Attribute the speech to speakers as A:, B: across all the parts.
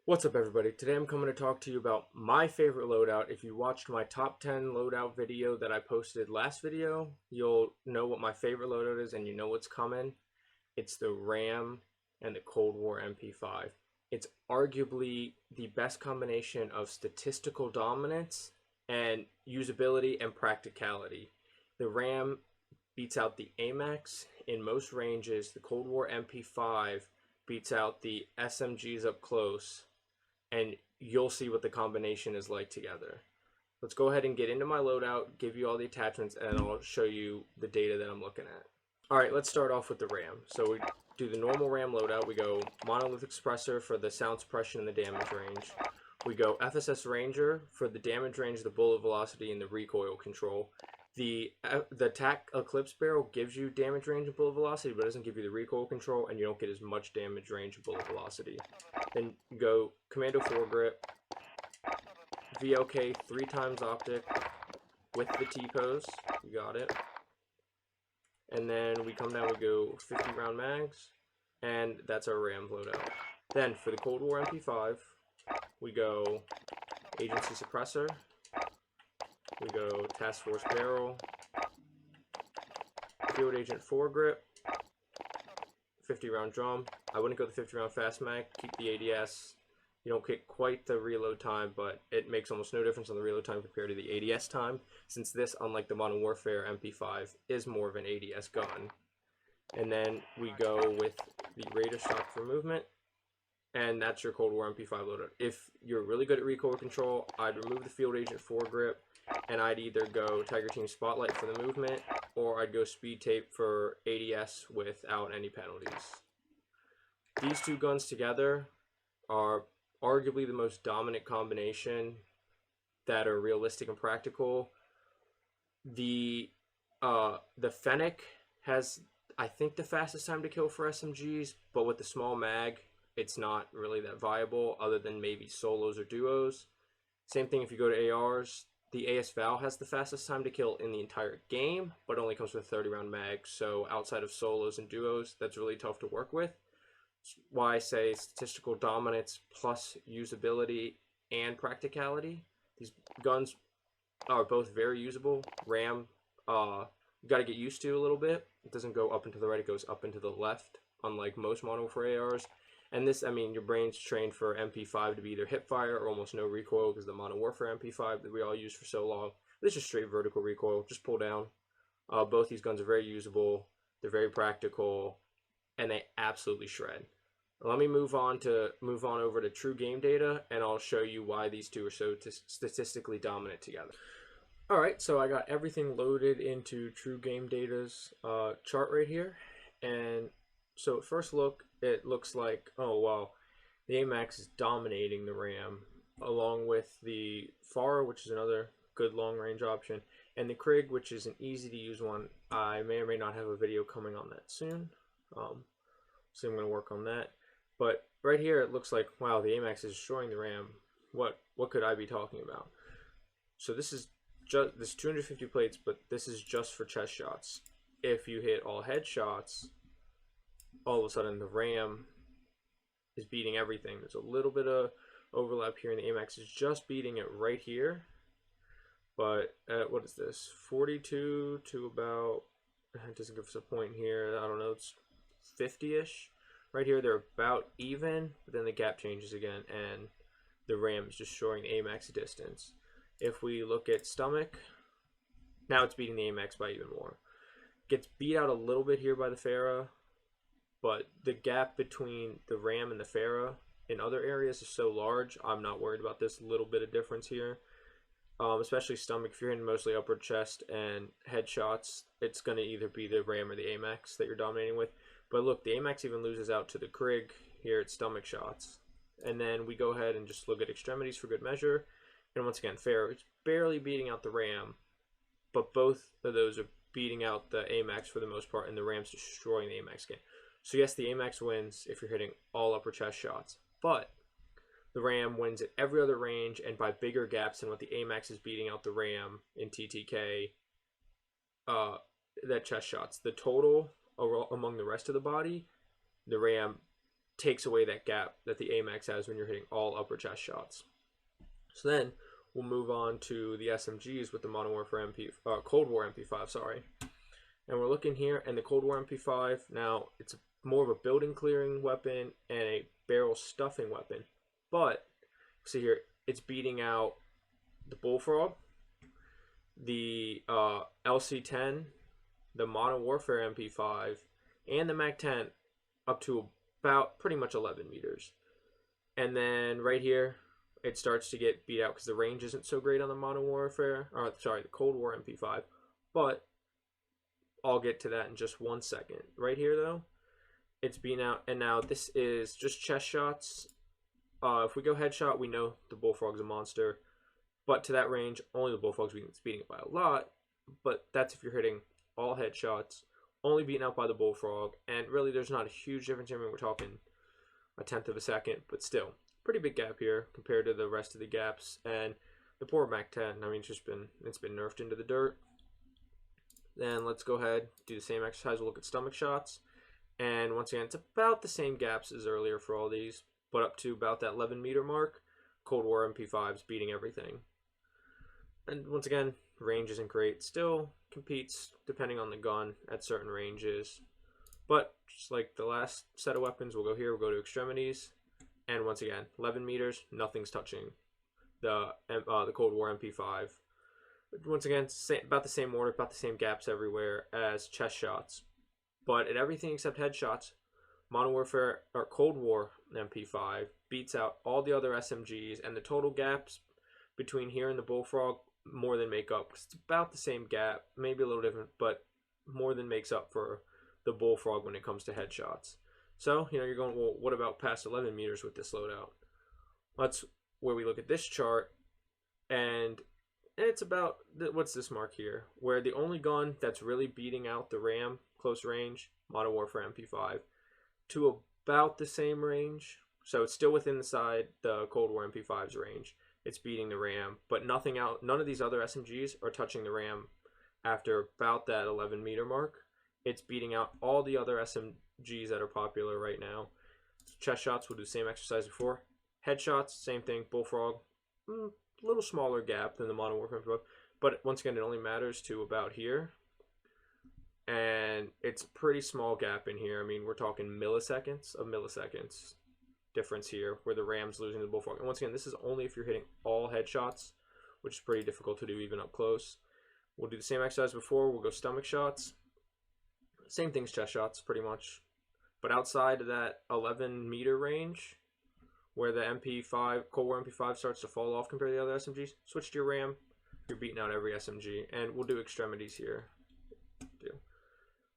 A: What's up, everybody? Today I'm coming to talk to you about my favorite loadout. If you watched my top 10 loadout video that I posted last video, you'll know what my favorite loadout is and you know what's coming. It's the RAM and the Cold War MP5. It's arguably the best combination of statistical dominance and usability and practicality. The RAM beats out the AMAX in most ranges. The Cold War MP5 beats out the SMGs up close, and you'll see what the combination is like together. Let's go ahead and get into my loadout, give you all the attachments, and I'll show you the data that I'm looking at. Alright, let's start off with the RAM. So we do the normal RAM loadout. We go monolithic suppressor for the sound suppression and the damage range. We go FSS Ranger for the damage range, the bullet velocity, and the recoil control. The attack Eclipse barrel gives you damage range and bullet velocity, but it doesn't give you the recoil control, and you don't get as much damage range and bullet velocity. Then you go Commando foregrip, VLK 3x optic with the T-pose, you got it. And then we come down, we go 50 round mags, and that's our RAM loadout. Then for the Cold War MP5, we go Agency Suppressor, we go Task Force Barrel, Field Agent foregrip, 50 round drum. I wouldn't go the 50 round fast mag, keep the ADS. You don't get quite the reload time, but it makes almost no difference on the reload time compared to the ADS time, since this, unlike the Modern Warfare MP5, is more of an ADS gun. And then we go with the Raider stock for movement, and that's your Cold War MP5 loadout. If you're really good at recoil control, I'd remove the Field Agent foregrip, and I'd either go Tiger Team Spotlight for the movement, or I'd go Speed Tape for ADS without any penalties. These two guns together are arguably the most dominant combination that are realistic and practical. The Fennec has, I think, the fastest time to kill for SMGs, but with the small mag, it's not really that viable other than maybe solos or duos. Same thing if you go to ARs. The AS Val has the fastest time to kill in the entire game, but only comes with 30 round mag, so outside of solos and duos, that's really tough to work with. That's why I say statistical dominance plus usability and practicality. These guns are both very usable. RAM, you gotta get used to a little bit. It doesn't go up and to the right, it goes up and to the left, unlike most Modern Warfare ARs. And this, I mean, your brain's trained for MP5 to be either hip fire or almost no recoil, because the Modern Warfare MP5 that we all used for so long, this is straight vertical recoil, just pull down. Both these guns are very usable, they're very practical, and they absolutely shred. Let me move on over to true game data, and I'll show you why these two are so statistically dominant together. Alright, so I got everything loaded into true game data's chart right here, and so at first look, it looks like, oh wow, the AMAX is dominating the RAM, along with the FAR, which is another good long range option, and the Krig, which is an easy to use one. I may or may not have a video coming on that soon, so I'm going to work on that. But right here, it looks like, wow, the AMAX is destroying the RAM. What could I be talking about? So this is just this 250 plates, but this is just for chest shots. If you hit all headshots, all of a sudden the RAM is beating everything. There's a little bit of overlap here, and the AMAX is just beating it right here. But what is this? 42 to about, it doesn't give us a point here, I don't know, it's 50-ish. Right here they're about even, but then the gap changes again, and the RAM is just showing the AMAX distance. If we look at stomach, now it's beating the AMAX by even more. Gets beat out a little bit here by the Farah, but the gap between the RAM and the Farah in other areas is so large, I'm not worried about this little bit of difference here. Especially stomach, if you're hitting mostly upper chest and headshots, it's going to either be the RAM or the AMAX that you're dominating with. But look, the AMAX even loses out to the Krig here at stomach shots. And then we go ahead and just look at extremities for good measure. And once again, Farah, it's barely beating out the RAM, but both of those are beating out the AMAX for the most part, and the RAM's destroying the AMAX game. So yes, the AMAX wins if you're hitting all upper chest shots, but the RAM wins at every other range and by bigger gaps than what the AMAX is beating out the RAM in TTK, that chest shots. The total among the rest of the body, the RAM takes away that gap that the AMAX has when you're hitting all upper chest shots. So then we'll move on to the SMGs with the Modern Warfare Cold War MP5, sorry. And we're looking here, and the Cold War MP5, now it's more of a building clearing weapon and a barrel stuffing weapon. But, see here, it's beating out the Bullfrog, the LC-10, the Modern Warfare MP5, and the MAC-10 up to about pretty much 11 meters. And then right here, it starts to get beat out because the range isn't so great on the Modern Warfare, or sorry, the Cold War MP5. But I'll get to that in just 1 second. Right here, though, it's beating out, and now this is just chest shots. If we go headshot, we know the Bullfrog's a monster. But to that range, only the Bullfrog's beating it by a lot. But that's if you're hitting all headshots, only beaten out by the Bullfrog. And really, there's not a huge difference here. I mean, we're talking a tenth of a second, but still, pretty big gap here compared to the rest of the gaps. And the poor MAC-10, I mean, it's been nerfed into the dirt. Then let's go ahead, do the same exercise. We'll look at stomach shots. And once again, it's about the same gaps as earlier for all these, but up to about that 11 meter mark. Cold War MP5's beating everything. And once again, range isn't great. Still competes depending on the gun at certain ranges. But just like the last set of weapons, we'll go here, we'll go to extremities. And once again, 11 meters, nothing's touching the Cold War MP5. Once again, about the same order, about the same gaps everywhere as chest shots. But at everything except headshots, Modern Warfare or Cold War MP5 beats out all the other SMGs, and the total gaps between here and the Bullfrog more than make up. It's about the same gap, maybe a little different, but more than makes up for the Bullfrog when it comes to headshots. So, you're going, well, what about past 11 meters with this loadout? That's where we look at this chart, and it's about, what's this mark here? Where the only gun that's really beating out the RAM, close range, Modern Warfare MP5, to about the same range. So it's still within the Cold War MP5's range. It's beating the RAM, but none of these other SMGs are touching the RAM after about that 11 meter mark. It's beating out all the other SMGs that are popular right now. Chest shots, we'll do the same exercise before. Headshots, same thing. Bullfrog, a little smaller gap than the Modern Warfare MP5, but once again, it only matters to about here. And it's a pretty small gap in here. I mean, we're talking milliseconds difference here, where the Ram's losing the Bullfrog. And once again, this is only if you're hitting all headshots, which is pretty difficult to do even up close. We'll do the same exercise before. We'll go stomach shots. Same thing as chest shots, pretty much. But outside of that 11 meter range, where the Cold War MP5 starts to fall off compared to the other SMGs, switch to your RAM, you're beating out every SMG. And we'll do extremities here.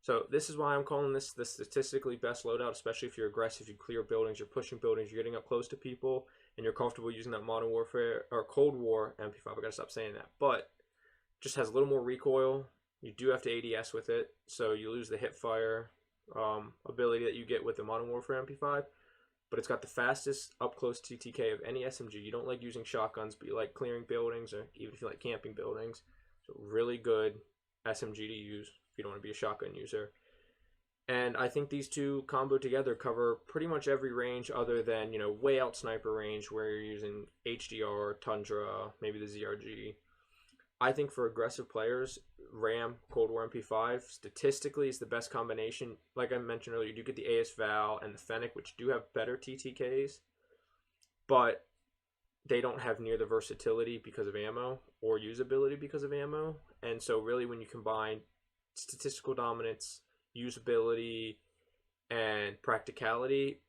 A: So this is why I'm calling this the statistically best loadout, especially if you're aggressive, you clear buildings, you're pushing buildings, you're getting up close to people, and you're comfortable using that Modern Warfare or Cold War MP5. I gotta stop saying that. But just has a little more recoil. You do have to ADS with it, so you lose the hip fire ability that you get with the Modern Warfare MP5. But it's got the fastest up close TTK of any SMG. You don't like using shotguns, but you like clearing buildings, or even if you like camping buildings. So really good SMG to use if you don't want to be a shotgun user. And I think these two combo together cover pretty much every range other than, way out sniper range where you're using HDR, Tundra, maybe the ZRG. I think for aggressive players, RAM, Cold War MP5, statistically is the best combination. Like I mentioned earlier, you do get the AS Val and the Fennec, which do have better TTKs, but they don't have near the versatility because of ammo or usability because of ammo. And so really when you combine statistical dominance, usability, and practicality,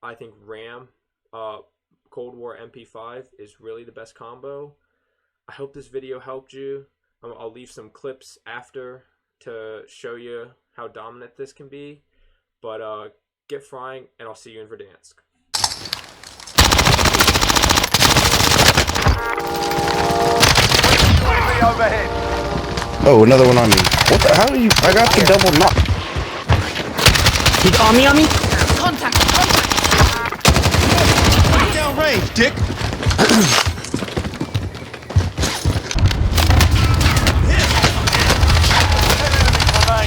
A: I think RAM, Cold War MP5 is really the best combo. I hope this video helped you. I'll leave some clips after to show you how dominant this can be. But get frying, and I'll see you in Verdansk.
B: Oh, another one on me. What the? How do you? I got the double knock.
C: He's on me?
D: Contact!
C: Down range, dick!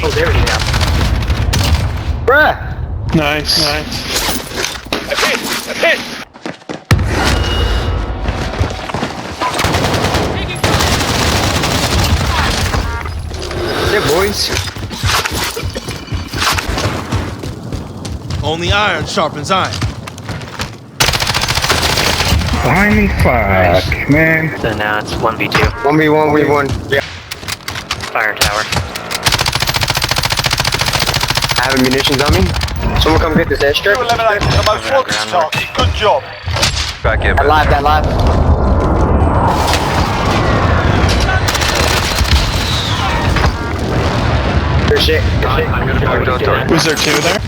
A: Oh, there he is.
C: Bruh! Nice.
D: Yeah, boys.
C: Only iron sharpens iron.
B: Finally, fuck, man.
E: So now it's 1v2.
D: 1v1, v1. Yeah.
E: Fire tower.
D: I have munitions on me. Someone come get this airstrip.
F: You eliminated the most wanted target. Good job.
G: Back in.
D: That live. Good shit.
B: Was there two there?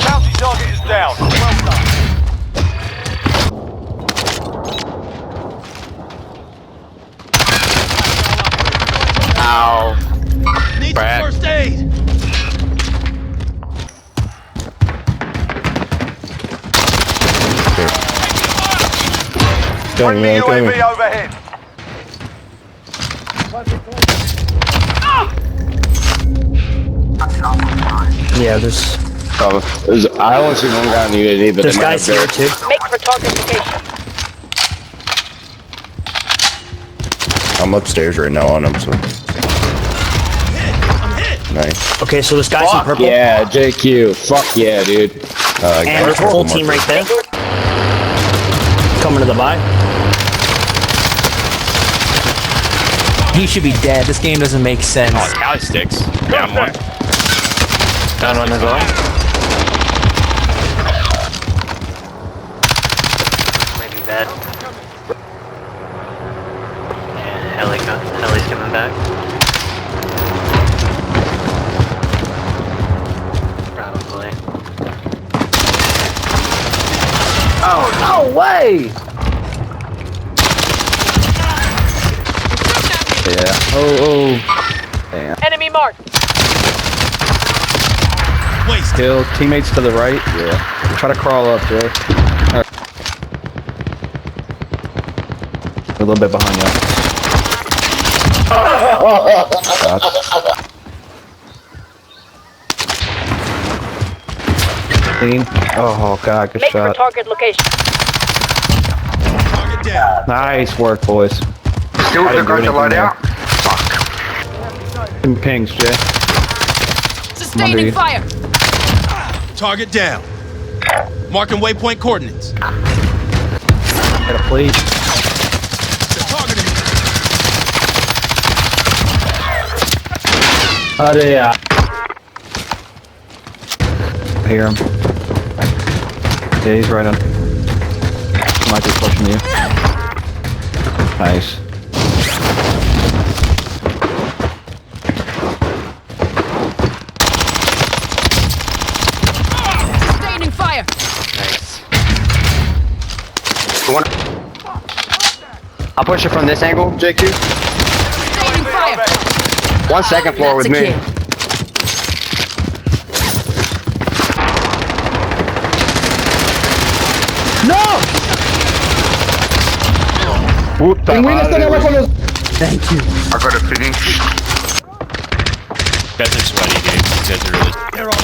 F: Bounty target is down. Well done.
D: Ow.
C: Need some first aid.
B: Coming, man, coming.
F: UAV overhead.
E: Yeah, there's
B: I only see one guy in the UAV, but
E: there's guys here too.
H: Make for target location.
B: I'm upstairs right now on him, so. Nice.
E: Okay, so this guy's in purple.
B: Yeah, JQ. Fuck yeah, dude.
E: And there's a full team right there. Coming to the buy.
I: He should be dead. This game doesn't make sense.
G: Oh, Cali sticks. Down one.
E: Down one as well. Maybe dead. Yeah, Heli's coming back. Probably.
D: Oh, no way!
B: Yeah. Oh. Damn.
H: Enemy marked.
B: Still, teammates to the right. Yeah. Try to crawl up, Joe. A little bit behind you. Oh god, good
H: Make for
B: shot.
H: target location.
C: Target down.
B: Nice work, boys.
D: Still
B: I didn't do
D: the
B: anything
D: loadout.
B: Some pings, Jay.
H: Sustaining fire.
C: Target down. Marking waypoint coordinates.
B: Got a plate.
C: They're targeting me.
B: I hear him. Yeah, he's right on. Might be pushing you. Nice.
H: Sustaining fire.
E: Nice.
D: I'll push it from this angle, JQ.
H: Sustaining fire.
D: One second floor with me.
I: Thank you.
G: I got to finish. You guys are sweaty, dude. You guys are really.
C: They're on.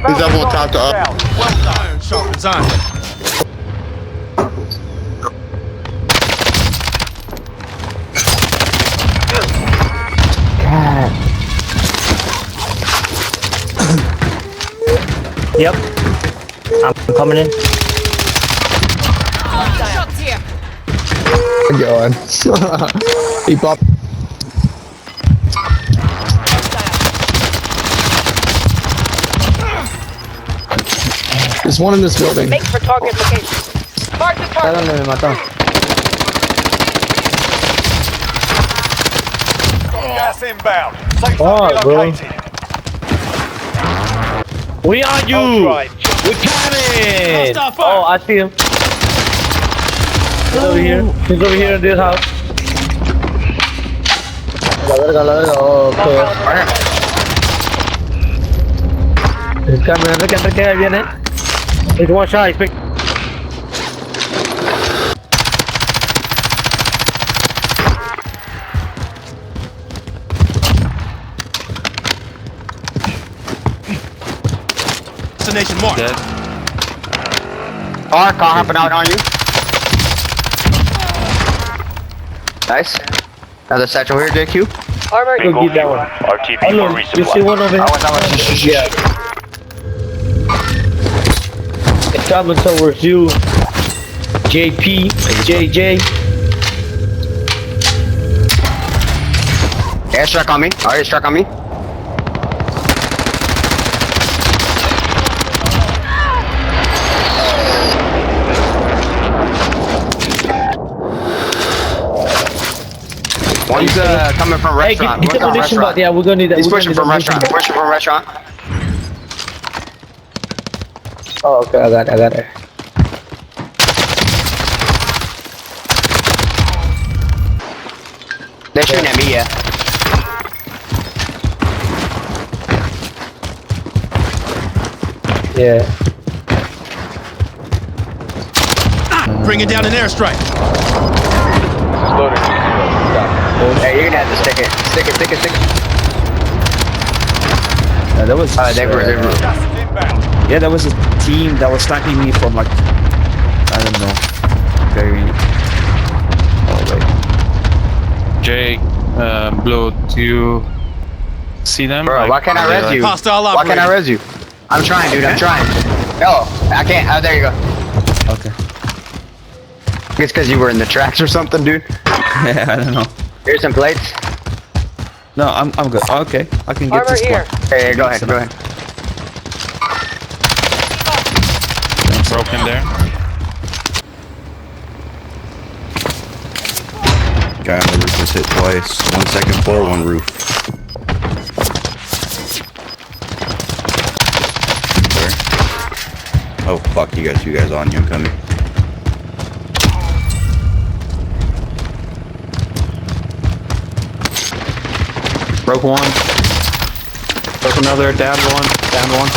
F: He's up on top to up. Well done.
C: Iron sharpens iron.
E: Yep. I'm coming in.
H: Shots here.
B: Going. He popped. There's one in this building.
H: Make for target location. Mark the target.
B: me mató.
F: Gas inbound. Safe zone relocated.
I: We on you. We coming. Oh, I see him. He's over here. He's over here in this house.
H: Okay.
I: Es caminando que ahí viene. He's one shot, he's pick.
C: Destination marked.
G: Dead.
D: Car hopping out on you. Nice. Another satchel here, JQ.
H: Armor.
I: Go get that one.
J: RTB
I: Oh,
J: for
I: look, you see one over here? Yeah. It's coming towards you. JP, JJ.
D: Airstrike on me. Alright, airstrike on me. One's coming from
I: Hey,
D: restaurant.
I: get the
D: One's on
I: munition
D: restaurant.
I: box. Yeah, we're gonna need that.
D: He's
I: We're
D: pushing
I: gonna need
D: from
I: that munition
D: restaurant.
I: box.
D: Pushing from restaurant.
I: Oh, okay, I got it.
D: They're shooting at me, yeah.
I: Yeah.
C: Bringing down an airstrike.
D: Hey, you're gonna have to stick it. Stick it.
B: Yeah, that was.
D: They were.
B: Yeah, that was a team that was sniping me from like, I don't know, very. Oh wait.
G: Jay, Blue, do you see them?
D: Bro,
G: Like,
D: why can't I
G: are they,
D: res
G: like-
D: you?
C: Hostile
D: Why can't I
C: operator.
D: res you? I'm trying, dude. I'm trying. No, I can't. Oh, there you go.
B: Okay.
D: It's because you were in the tracks or something, dude.
B: Yeah, I don't know.
D: Here's some plates.
B: No, I'm good. Okay, I can get
H: Armor
B: this
H: here.
B: one.
D: Hey, go ahead.
G: Broken there.
K: Guy on the roof was hit twice. 1 second floor, 1 roof. Where? Oh fuck, you guys on you, I'm coming.
B: Broke one. Broke another. Down one.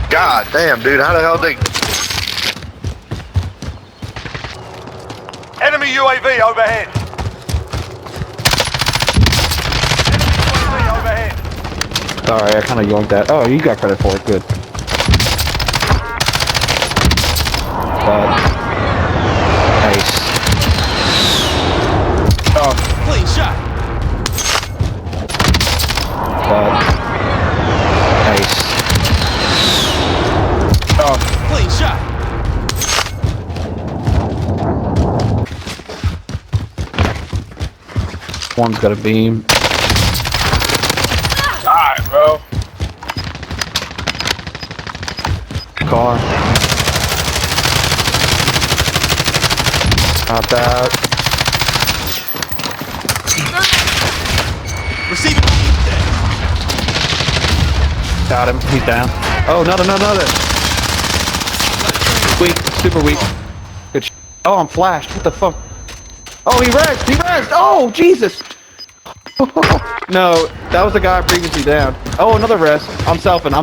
F: God damn, dude. How the hell they...
J: Enemy UAV overhead. Enemy UAV overhead.
B: Sorry, I kind of yoinked that. Oh, you got credit for it. Good. Nice. Oh,
C: Clean shot.
B: nice. Oh,
C: Clean shot.
B: one's got a beam.
I: Alright, bro.
B: Car. Not that.
C: Receiving.
B: Got him. He's down. Oh, another. Weak. Super weak. Good Oh, I'm flashed. What the fuck? Oh, he rezzed. Oh, Jesus. No, that was the guy previously down. Oh, another res. I'm selfing.